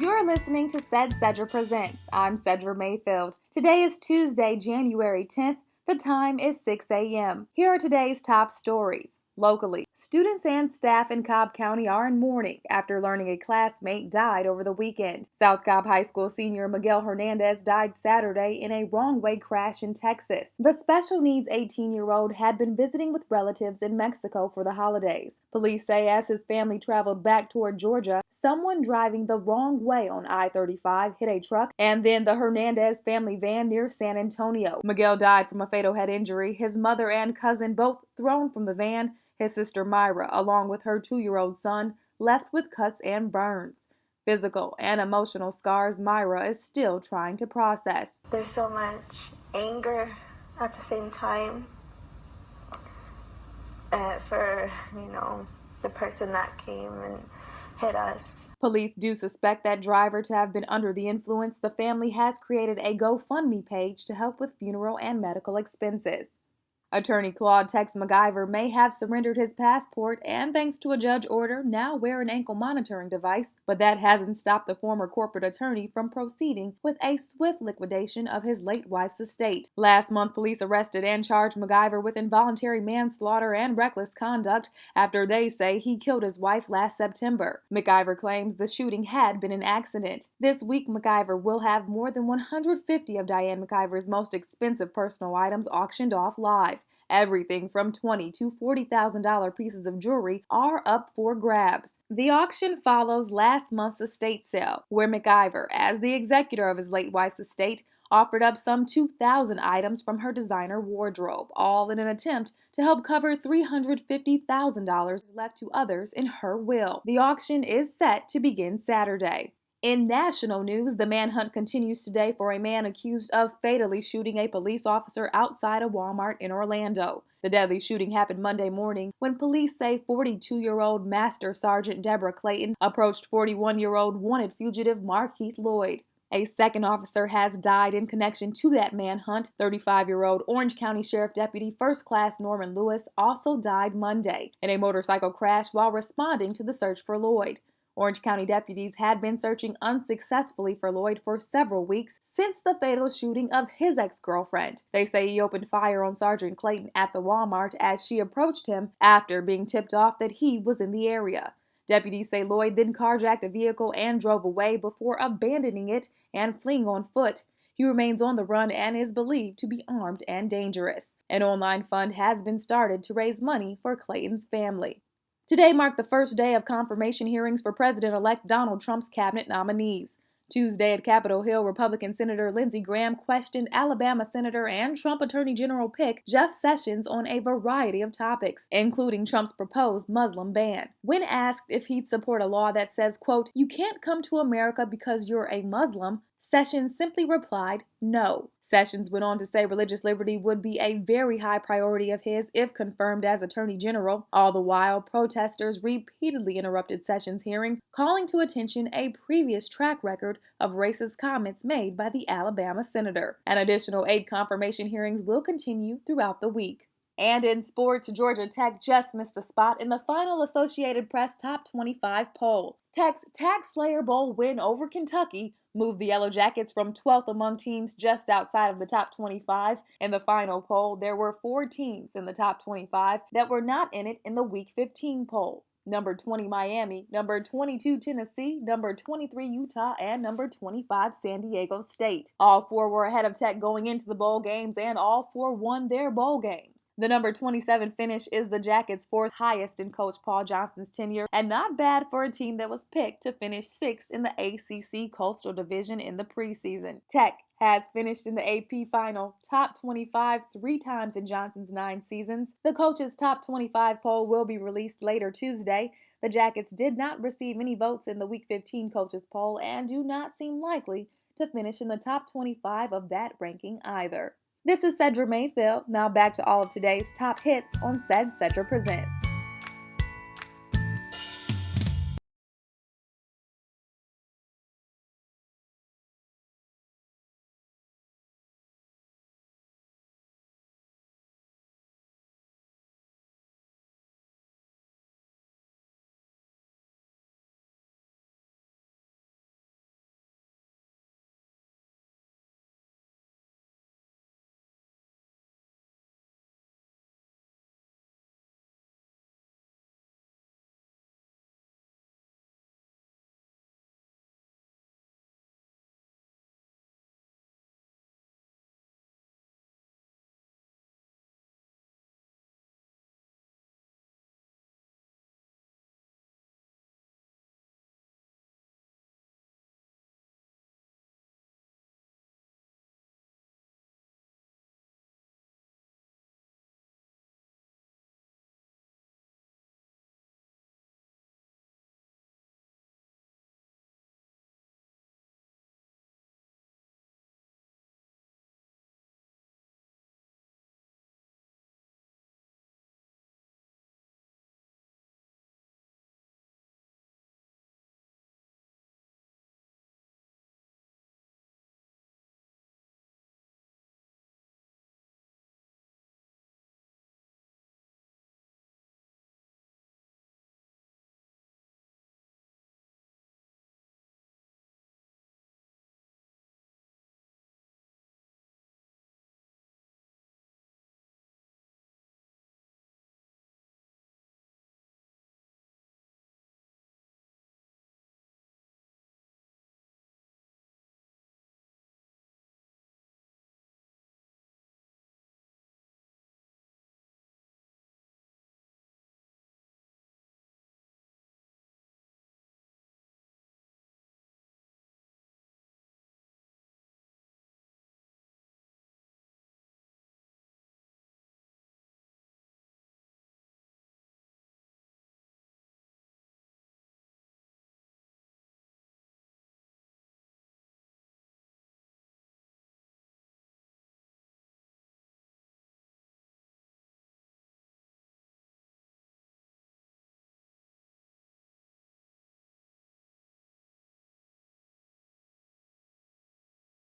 You're listening to Cedra Presents. I'm Cedra Mayfield. Today is Tuesday, January 10th. The time is 6 a.m. Here are today's top stories. Locally, students and staff in Cobb County are in mourning after learning a classmate died over the weekend. South Cobb High School senior Miguel Hernandez died Saturday in a wrong-way crash in Texas. The special needs 18-year-old had been visiting with relatives in Mexico for the holidays. Police say as his family traveled back toward Georgia, someone driving the wrong way on I-35 hit a truck and then the Hernandez family van near San Antonio. Miguel died from a fatal head injury. His mother and cousin both thrown from the van. His sister Myra, along with her 2-year-old son, left with cuts and burns. Physical and emotional scars Myra is still trying to process. There's so much anger at the same time for, the person that came and hit us. Police do suspect that driver to have been under the influence. The family has created a GoFundMe page to help with funeral and medical expenses. Attorney Claude Tex MacGyver may have surrendered his passport and, thanks to a judge order, now wear an ankle monitoring device, but that hasn't stopped the former corporate attorney from proceeding with a swift liquidation of his late wife's estate. Last month, police arrested and charged MacGyver with involuntary manslaughter and reckless conduct after they say he killed his wife last September. MacGyver claims the shooting had been an accident. This week, MacGyver will have more than 150 of Diane MacGyver's most expensive personal items auctioned off live. Everything from $20,000 to $40,000 pieces of jewelry are up for grabs. The auction follows last month's estate sale, where MacGyver, as the executor of his late wife's estate, offered up some 2,000 items from her designer wardrobe, all in an attempt to help cover $350,000 left to others in her will. The auction is set to begin Saturday. In national news, the manhunt continues today for a man accused of fatally shooting a police officer outside a Walmart in Orlando. The deadly shooting happened Monday morning when police say 42-year-old Master Sergeant Deborah Clayton approached 41-year-old wanted fugitive Markeith Lloyd. A second officer has died in connection to that manhunt. 35-year-old Orange County Sheriff Deputy First Class Norman Lewis also died Monday in a motorcycle crash while responding to the search for Lloyd. Orange County deputies had been searching unsuccessfully for Lloyd for several weeks since the fatal shooting of his ex-girlfriend. They say he opened fire on Sergeant Clayton at the Walmart as she approached him after being tipped off that he was in the area. Deputies say Lloyd then carjacked a vehicle and drove away before abandoning it and fleeing on foot. He remains on the run and is believed to be armed and dangerous. An online fund has been started to raise money for Clayton's family. Today marked the first day of confirmation hearings for President-elect Donald Trump's cabinet nominees. Tuesday at Capitol Hill, Republican Senator Lindsey Graham questioned Alabama Senator and Trump Attorney General pick Jeff Sessions on a variety of topics, including Trump's proposed Muslim ban. When asked if he'd support a law that says, quote, "You can't come to America because you're a Muslim," Sessions simply replied, no. Sessions went on to say religious liberty would be a very high priority of his if confirmed as Attorney General. All the while, protesters repeatedly interrupted Sessions' hearing, calling to attention a previous track record of racist comments made by the Alabama senator. An additional 8 confirmation hearings will continue throughout the week. And in sports, Georgia Tech just missed a spot in the final Associated Press Top 25 poll. Tech's Tag Slayer Bowl win over Kentucky moved the Yellow Jackets from 12th among teams just outside of the top 25. In the final poll, there were 4 teams in the top 25 that were not in it in the Week 15 poll. Number 20 Miami, number 22 Tennessee, number 23 Utah, and number 25 San Diego State. All 4 were ahead of Tech going into the bowl games, and all 4 won their bowl games. The number 27 finish is the Jackets' 4th highest in Coach Paul Johnson's tenure, and not bad for a team that was picked to finish 6th in the ACC Coastal Division in the preseason. Tech has finished in the AP Final Top 25 3 times in Johnson's 9 seasons. The coach's Top 25 poll will be released later Tuesday. The Jackets did not receive any votes in the Week 15 coaches poll and do not seem likely to finish in the top 25 of that ranking either. This is Cedra Mayfield. Now back to all of today's top hits on Cedra Presents.